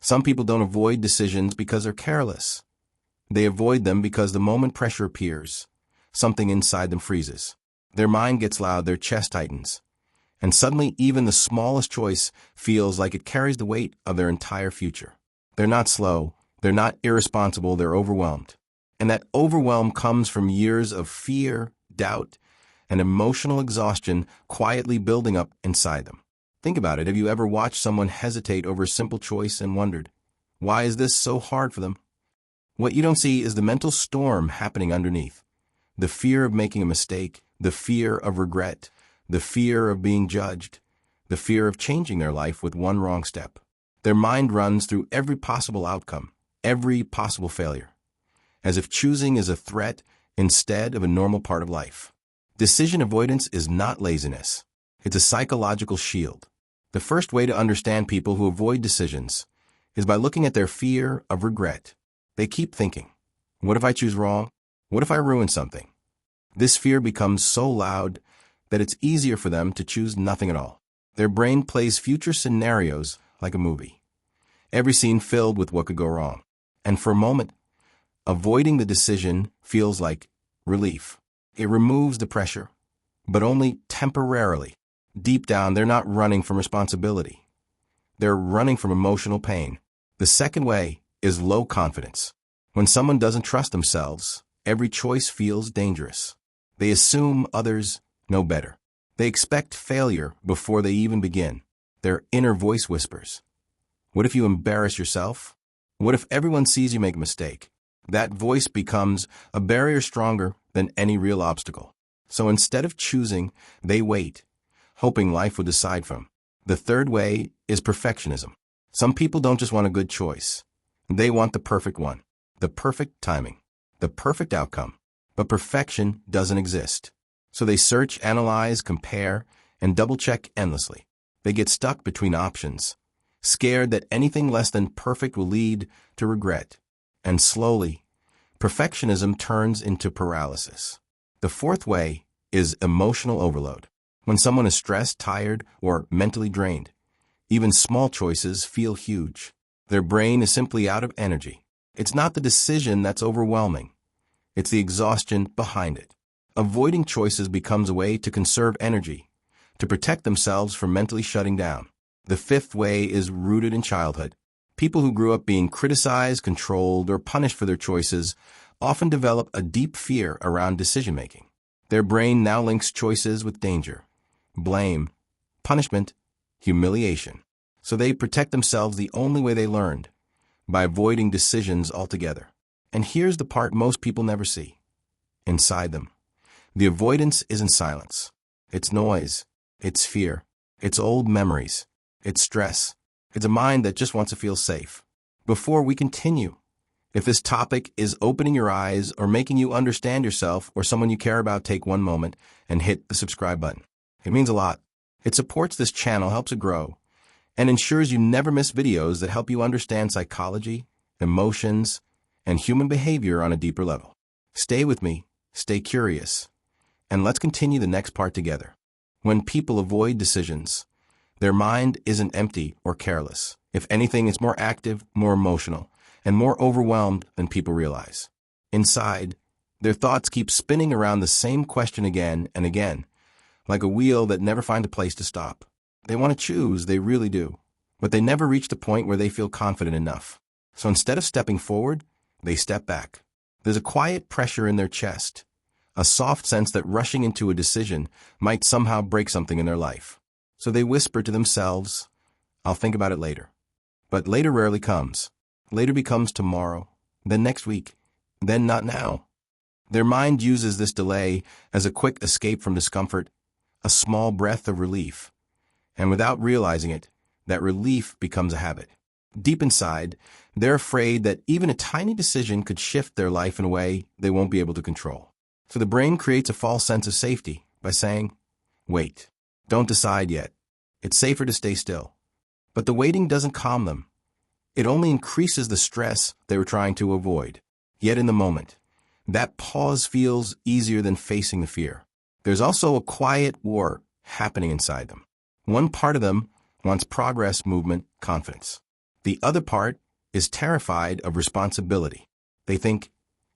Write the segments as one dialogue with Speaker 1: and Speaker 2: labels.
Speaker 1: Some people don't avoid decisions because they're careless. They avoid them because the moment pressure appears, something inside them freezes. Their mind gets loud, their chest tightens, and suddenly even the smallest choice feels like it carries the weight of their entire future. They're not slow, they're not irresponsible, they're overwhelmed. And that overwhelm comes from years of fear, doubt, and emotional exhaustion quietly building up inside them. Think about it. Have you ever watched someone hesitate over a simple choice and wondered, why is this so hard for them? What you don't see is the mental storm happening underneath. The fear of making a mistake, the fear of regret, the fear of being judged, the fear of changing their life with one wrong step. Their mind runs through every possible outcome, every possible failure, as if choosing is a threat instead of a normal part of life. Decision avoidance is not laziness. It's a psychological shield. The first way to understand people who avoid decisions is by looking at their fear of regret. They keep thinking, what if I choose wrong? What if I ruin something? This fear becomes so loud that it's easier for them to choose nothing at all. Their brain plays future scenarios like a movie, every scene filled with what could go wrong. And for a moment, avoiding the decision feels like relief. It removes the pressure, but only temporarily. Deep down, they're not running from responsibility. They're running from emotional pain. The second way is low confidence. When someone doesn't trust themselves, every choice feels dangerous. They assume others know better. They expect failure before they even begin. Their inner voice whispers, what if you embarrass yourself? What if everyone sees you make a mistake? That voice becomes a barrier stronger than any real obstacle. So instead of choosing, they wait, hoping life will decide for them. The third way is perfectionism. Some people don't just want a good choice. They want the perfect one, the perfect timing, the perfect outcome. But perfection doesn't exist. So they search, analyze, compare, and double-check endlessly. They get stuck between options, scared that anything less than perfect will lead to regret. And slowly, perfectionism turns into paralysis. The fourth way is emotional overload. When someone is stressed, tired, or mentally drained, even small choices feel huge. Their brain is simply out of energy. It's not the decision that's overwhelming. It's the exhaustion behind it. Avoiding choices becomes a way to conserve energy, to protect themselves from mentally shutting down. The fifth way is rooted in childhood. People who grew up being criticized, controlled, or punished for their choices often develop a deep fear around decision-making. Their brain now links choices with danger, blame, punishment, humiliation. So they protect themselves the only way they learned, by avoiding decisions altogether. And here's the part most people never see. Inside them, the avoidance isn't silence. It's noise. It's fear. It's old memories. It's stress. It's a mind that just wants to feel safe. Before we continue, if this topic is opening your eyes or making you understand yourself or someone you care about, take one moment and hit the subscribe button. It means a lot. It supports this channel, helps it grow, and ensures you never miss videos that help you understand psychology, emotions, and human behavior on a deeper level. Stay with me, stay curious, and let's continue the next part together. When people avoid decisions, their mind isn't empty or careless. If anything, it's more active, more emotional, and more overwhelmed than people realize. Inside, their thoughts keep spinning around the same question again and again, like a wheel that never finds a place to stop. They want to choose, they really do, but they never reach the point where they feel confident enough. So instead of stepping forward, they step back. There's a quiet pressure in their chest, a soft sense that rushing into a decision might somehow break something in their life. So they whisper to themselves, I'll think about it later. But later rarely comes. Later becomes tomorrow, then next week, then not now. Their mind uses this delay as a quick escape from discomfort, a small breath of relief. And without realizing it, that relief becomes a habit. Deep inside, they're afraid that even a tiny decision could shift their life in a way they won't be able to control. So the brain creates a false sense of safety by saying, wait, don't decide yet. It's safer to stay still. But the waiting doesn't calm them. It only increases the stress they were trying to avoid. Yet in the moment, that pause feels easier than facing the fear. There's also a quiet war happening inside them. One part of them wants progress, movement, confidence. The other part is terrified of responsibility. They think,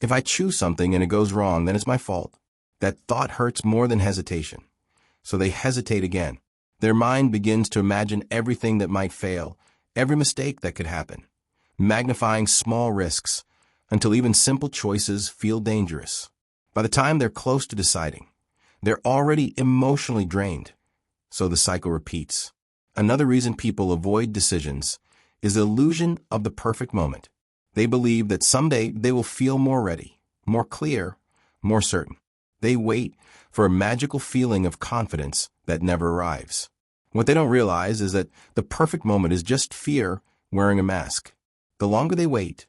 Speaker 1: if I choose something and it goes wrong, then it's my fault. That thought hurts more than hesitation. So they hesitate again. Their mind begins to imagine everything that might fail, every mistake that could happen, magnifying small risks until even simple choices feel dangerous. By the time they're close to deciding, they're already emotionally drained. So the cycle repeats. Another reason people avoid decisions is the illusion of the perfect moment. They believe that someday they will feel more ready, more clear, more certain. They wait for a magical feeling of confidence that never arrives. What they don't realize is that the perfect moment is just fear wearing a mask. The longer they wait,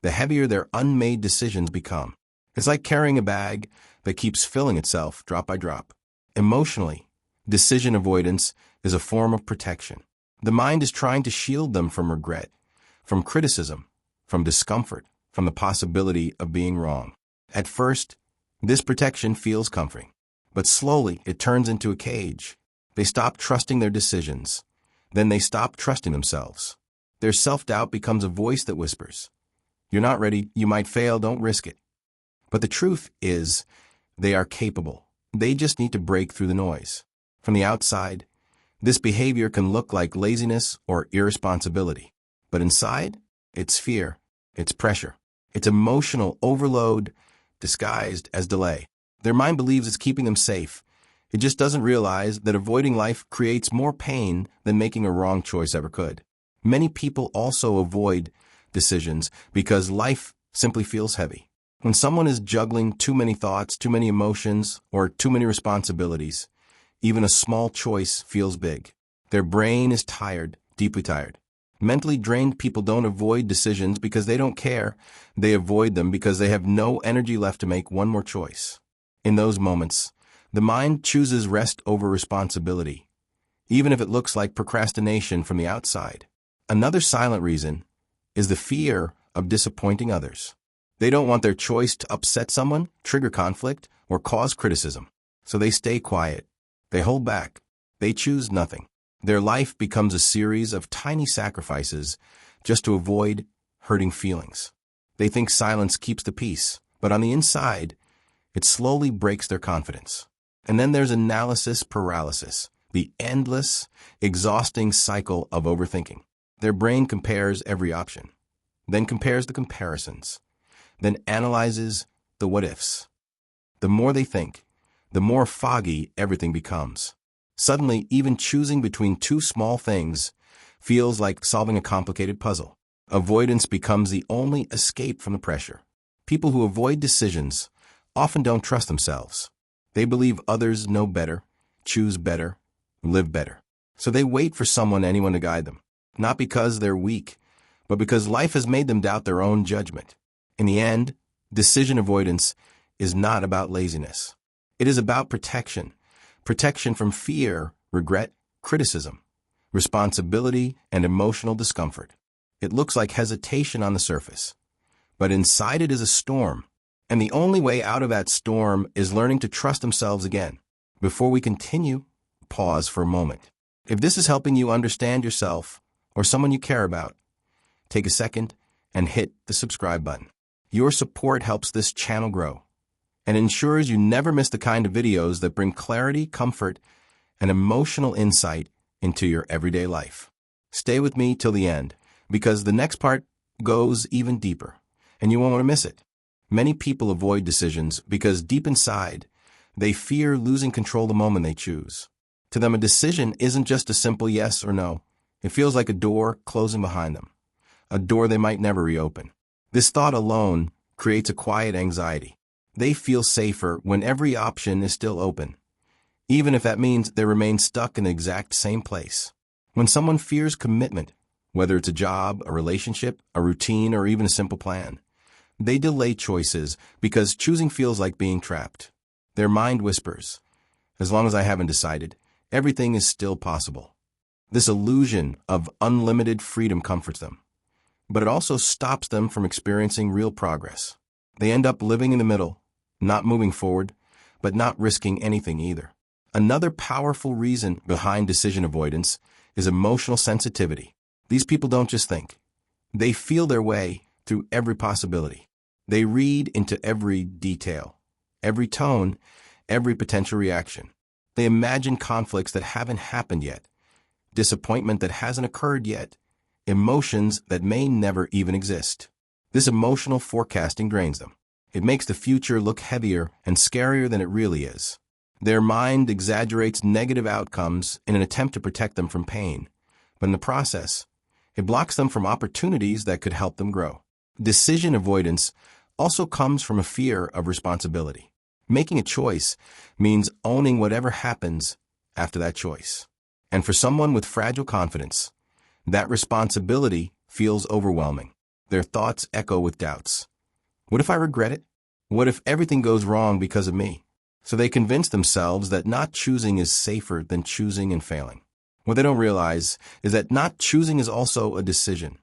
Speaker 1: the heavier their unmade decisions become. It's like carrying a bag that keeps filling itself drop by drop. Emotionally, decision avoidance is a form of protection. The mind is trying to shield them from regret, from criticism, from discomfort, from the possibility of being wrong. At first, this protection feels comforting, but slowly it turns into a cage. They stop trusting their decisions. Then they stop trusting themselves. Their self-doubt becomes a voice that whispers, "You're not ready, you might fail, don't risk it." But the truth is, they are capable. They just need to break through the noise. From the outside, this behavior can look like laziness or irresponsibility. But inside, it's fear, it's pressure, it's emotional overload disguised as delay. Their mind believes it's keeping them safe. It just doesn't realize that avoiding life creates more pain than making a wrong choice ever could. Many people also avoid decisions because life simply feels heavy. When someone is juggling too many thoughts, too many emotions, or too many responsibilities, even a small choice feels big. Their brain is tired, deeply tired. Mentally drained people don't avoid decisions because they don't care. They avoid them because they have no energy left to make one more choice. In those moments, the mind chooses rest over responsibility, even if it looks like procrastination from the outside. Another silent reason is the fear of disappointing others. They don't want their choice to upset someone, trigger conflict, or cause criticism. So they stay quiet. They hold back. They choose nothing. Their life becomes a series of tiny sacrifices just to avoid hurting feelings. They think silence keeps the peace, but on the inside, it slowly breaks their confidence. And then there's analysis paralysis, the endless, exhausting cycle of overthinking. Their brain compares every option, then compares the comparisons, then analyzes the what-ifs. The more they think, the more foggy everything becomes. Suddenly, even choosing between two small things feels like solving a complicated puzzle. Avoidance becomes the only escape from the pressure. People who avoid decisions often don't trust themselves. They believe others know better, choose better, live better. So they wait for anyone to guide them, not because they're weak, but because life has made them doubt their own judgment. In the end, decision avoidance is not about laziness. It is about protection. Protection from fear, regret, criticism, responsibility, and emotional discomfort. It looks like hesitation on the surface, but inside it is a storm. And the only way out of that storm is learning to trust themselves again. Before we continue, pause for a moment. If this is helping you understand yourself or someone you care about, take a second and hit the subscribe button. Your support helps this channel grow and ensures you never miss the kind of videos that bring clarity, comfort, and emotional insight into your everyday life. Stay with me till the end, because the next part goes even deeper, and you won't want to miss it. Many people avoid decisions because deep inside, they fear losing control the moment they choose. To them, a decision isn't just a simple yes or no. It feels like a door closing behind them, a door they might never reopen. This thought alone creates a quiet anxiety. They feel safer when every option is still open, even if that means they remain stuck in the exact same place. When someone fears commitment, whether it's a job, a relationship, a routine, or even a simple plan, they delay choices because choosing feels like being trapped. Their mind whispers, "As long as I haven't decided, everything is still possible." This illusion of unlimited freedom comforts them, but it also stops them from experiencing real progress. They end up living in the middle, not moving forward, but not risking anything either. Another powerful reason behind decision avoidance is emotional sensitivity. These people don't just think. They feel their way through every possibility. They read into every detail, every tone, every potential reaction. They imagine conflicts that haven't happened yet, disappointment that hasn't occurred yet, emotions that may never even exist. This emotional forecasting drains them. It makes the future look heavier and scarier than it really is. Their mind exaggerates negative outcomes in an attempt to protect them from pain, but in the process, it blocks them from opportunities that could help them grow. Decision avoidance also comes from a fear of responsibility. Making a choice means owning whatever happens after that choice. And for someone with fragile confidence, that responsibility feels overwhelming. Their thoughts echo with doubts. What if I regret it? What if everything goes wrong because of me? So they convince themselves that not choosing is safer than choosing and failing. What they don't realize is that not choosing is also a decision,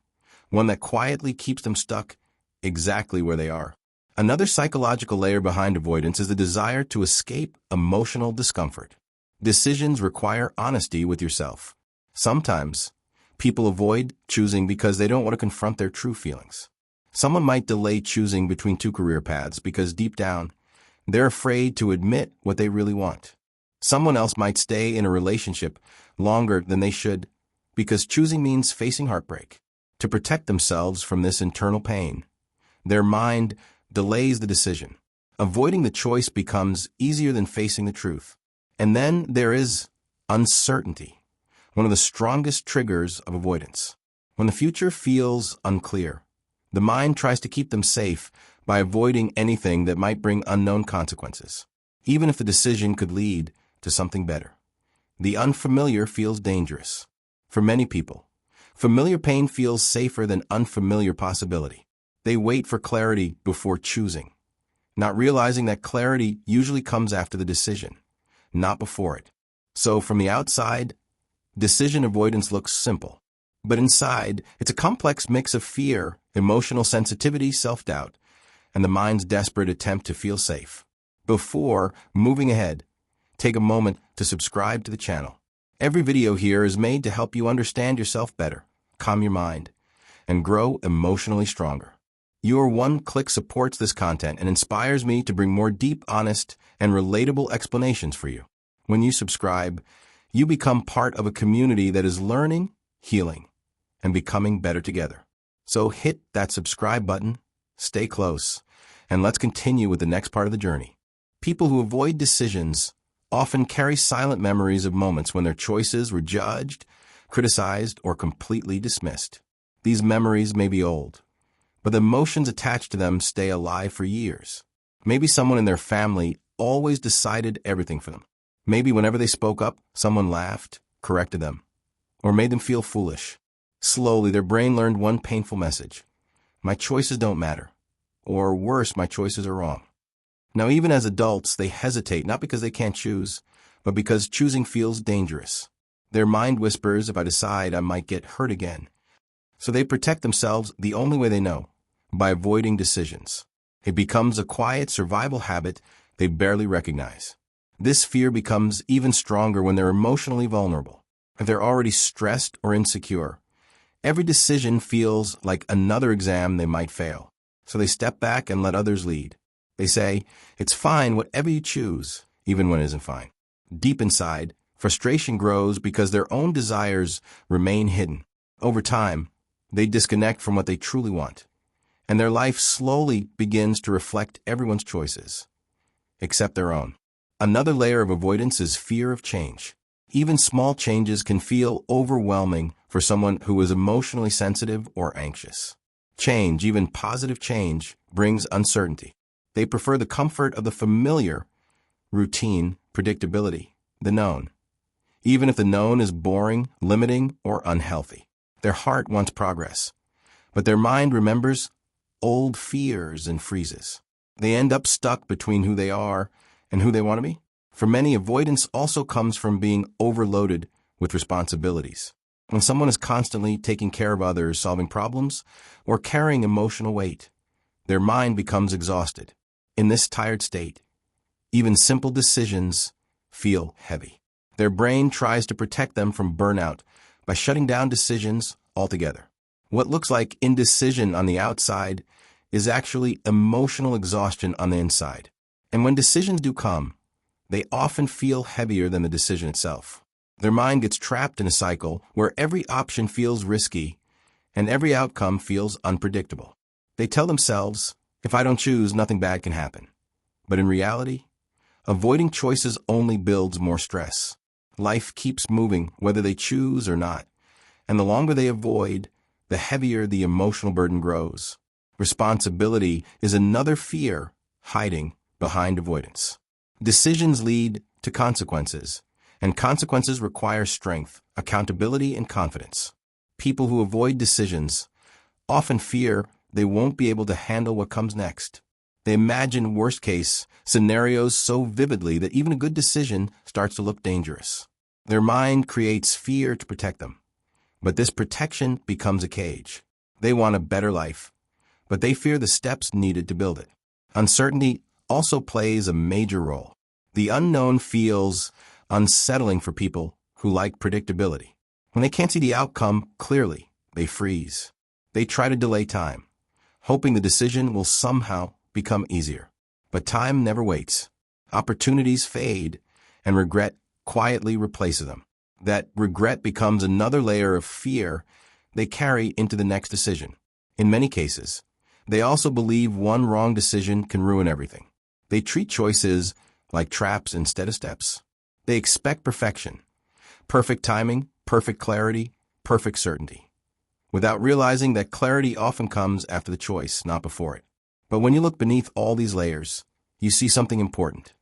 Speaker 1: one that quietly keeps them stuck exactly where they are. Another psychological layer behind avoidance is the desire to escape emotional discomfort. Decisions require honesty with yourself. Sometimes, people avoid choosing because they don't want to confront their true feelings. Someone might delay choosing between two career paths because deep down, they're afraid to admit what they really want. Someone else might stay in a relationship longer than they should because choosing means facing heartbreak. To protect themselves from this internal pain, their mind delays the decision. Avoiding the choice becomes easier than facing the truth. And then there is uncertainty, one of the strongest triggers of avoidance. When the future feels unclear, the mind tries to keep them safe by avoiding anything that might bring unknown consequences, even if the decision could lead to something better. The unfamiliar feels dangerous. For many people, familiar pain feels safer than unfamiliar possibility. They wait for clarity before choosing, not realizing that clarity usually comes after the decision, not before it. So from the outside, decision avoidance looks simple. But inside, it's a complex mix of fear, emotional sensitivity, self-doubt, and the mind's desperate attempt to feel safe. Before moving ahead, take a moment to subscribe to the channel. Every video here is made to help you understand yourself better, calm your mind, and grow emotionally stronger. Your one-click supports this content and inspires me to bring more deep, honest, and relatable explanations for you. When you subscribe, you become part of a community that is learning, healing, and becoming better together. So hit that subscribe button, stay close, and let's continue with the next part of the journey. People who avoid decisions often carry silent memories of moments when their choices were judged, criticized, or completely dismissed. These memories may be old, but the emotions attached to them stay alive for years. Maybe someone in their family always decided everything for them. Maybe whenever they spoke up, someone laughed, corrected them, or made them feel foolish. Slowly, their brain learned one painful message: my choices don't matter. Or worse, my choices are wrong. Now, even as adults, they hesitate not because they can't choose, but because choosing feels dangerous. Their mind whispers, if I decide, I might get hurt again. So they protect themselves the only way they know, by avoiding decisions. It becomes a quiet survival habit they barely recognize. This fear becomes even stronger when they're emotionally vulnerable. If they're already stressed or insecure, every decision feels like another exam they might fail. So they step back and let others lead. They say, it's fine whatever you choose, even when it isn't fine. Deep inside, frustration grows because their own desires remain hidden. Over time, they disconnect from what they truly want, and their life slowly begins to reflect everyone's choices, except their own. Another layer of avoidance is fear of change. Even small changes can feel overwhelming for someone who is emotionally sensitive or anxious. Change, even positive change, brings uncertainty. They prefer the comfort of the familiar, routine, predictability, the known, even if the known is boring, limiting, or unhealthy. Their heart wants progress, but their mind remembers old fears and freezes. They end up stuck between who they are and who they want to be. For many, avoidance also comes from being overloaded with responsibilities. When someone is constantly taking care of others, solving problems, or carrying emotional weight, their mind becomes exhausted. In this tired state, even simple decisions feel heavy. Their brain tries to protect them from burnout by shutting down decisions altogether. What looks like indecision on the outside is actually emotional exhaustion on the inside. And when decisions do come, they often feel heavier than the decision itself. Their mind gets trapped in a cycle where every option feels risky and every outcome feels unpredictable. They tell themselves, if I don't choose, nothing bad can happen. But in reality, avoiding choices only builds more stress. Life keeps moving whether they choose or not, and the longer they avoid, the heavier the emotional burden grows. Responsibility is another fear hiding behind avoidance. Decisions lead to consequences, and consequences require strength, accountability, and confidence. People who avoid decisions often fear they won't be able to handle what comes next. They imagine worst-case scenarios so vividly that even a good decision starts to look dangerous. Their mind creates fear to protect them, but this protection becomes a cage. They want a better life, but they fear the steps needed to build it. Uncertainty also plays a major role. The unknown feels unsettling for people who like predictability. When they can't see the outcome clearly, they freeze. They try to delay time, hoping the decision will somehow become easier. But time never waits. Opportunities fade, and regret quietly replaces them. That regret becomes another layer of fear they carry into the next decision. In many cases, they also believe one wrong decision can ruin everything. They treat choices like traps instead of steps. They expect perfection, perfect timing, perfect clarity, perfect certainty, without realizing that clarity often comes after the choice, not before it. But when you look beneath all these layers, you see something important.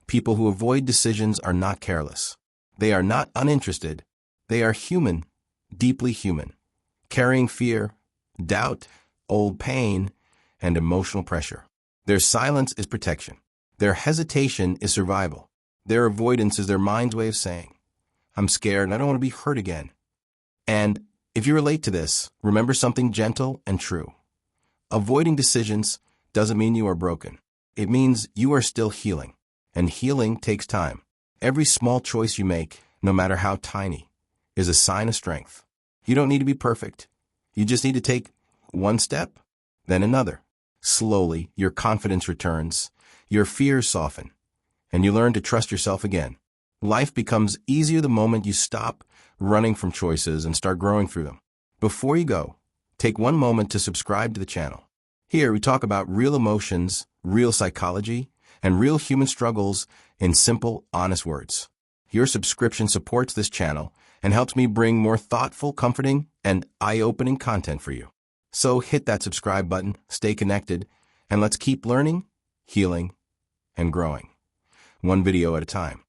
Speaker 1: People who avoid decisions are not careless. They are not uninterested. They are human, deeply human, carrying fear, doubt, old pain, and emotional pressure. Their silence is protection. Their hesitation is survival. Their avoidance is their mind's way of saying, I'm scared and I don't want to be hurt again. And if you relate to this, remember something gentle and true. Avoiding decisions doesn't mean you are broken. It means you are still healing. And healing takes time. Every small choice you make, no matter how tiny, is a sign of strength. You don't need to be perfect. You just need to take one step, then another. Slowly, your confidence returns, your fears soften, and you learn to trust yourself again. Life becomes easier the moment you stop running from choices and start growing through them. Before you go, take one moment to subscribe to the channel. Here we talk about real emotions, real psychology, and real human struggles in simple, honest words. Your subscription supports this channel and helps me bring more thoughtful, comforting, and eye-opening content for you. So hit that subscribe button, stay connected, and let's keep learning, healing, and growing, one video at a time.